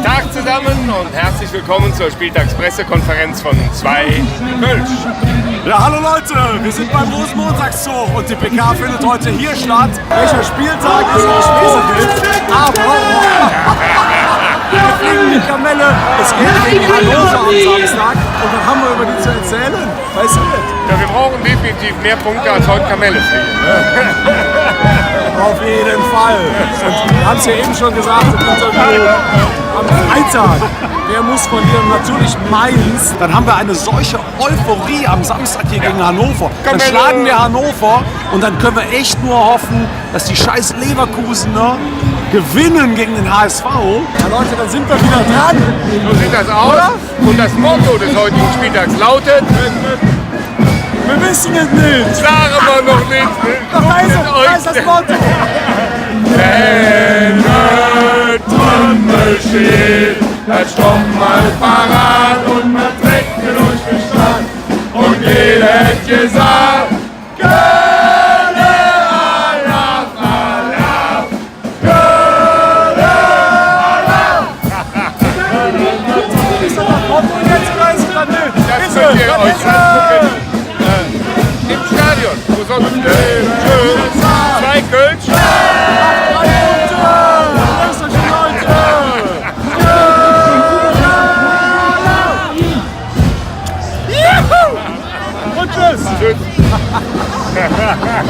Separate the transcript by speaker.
Speaker 1: Tag zusammen und herzlich willkommen zur Spieltagspressekonferenz von 2 Kölsch.
Speaker 2: Ja, hallo Leute, wir sind beim Rosenmontagszug und die PK findet heute hier statt. Welcher Spieltag ist noch Spesergeld? Aber wir fliegen die Kamelle, es geht gegen Hannover am Samstag und dann haben wir über die zu erzählen. Weißt du nicht?
Speaker 1: Ja, wir brauchen definitiv mehr Punkte als heute Kamelle fliegen.
Speaker 2: Auf jeden Fall. Und wir haben es ja eben schon gesagt im Interview. Am Freitag, wer muss verlieren? Natürlich Mainz. Dann haben wir eine solche Euphorie am Samstag hier gegen Hannover. Dann schlagen wir Hannover und dann können wir echt nur hoffen, dass die scheiß Leverkusener gewinnen gegen den HSV. Ja Leute, dann sind wir wieder dran.
Speaker 1: So sieht das aus.
Speaker 2: Oder?
Speaker 1: Und das Motto des heutigen Spieltags lautet:
Speaker 2: Wir wissen es nicht.
Speaker 1: Sagen wir noch nicht.
Speaker 2: Da ist das Motto.
Speaker 1: Wenn der Trommel steht, dann stoppt mal parat und man trägt mir durch den Strand. Und jeder hat gesagt: Kölle, Alaf, Alaf, Kölle, Alaf.
Speaker 2: Ist das Motto jetzt oder ist es dann nicht?
Speaker 1: Das könnt ihr euch angucken. Im Stadion, wo sonst schön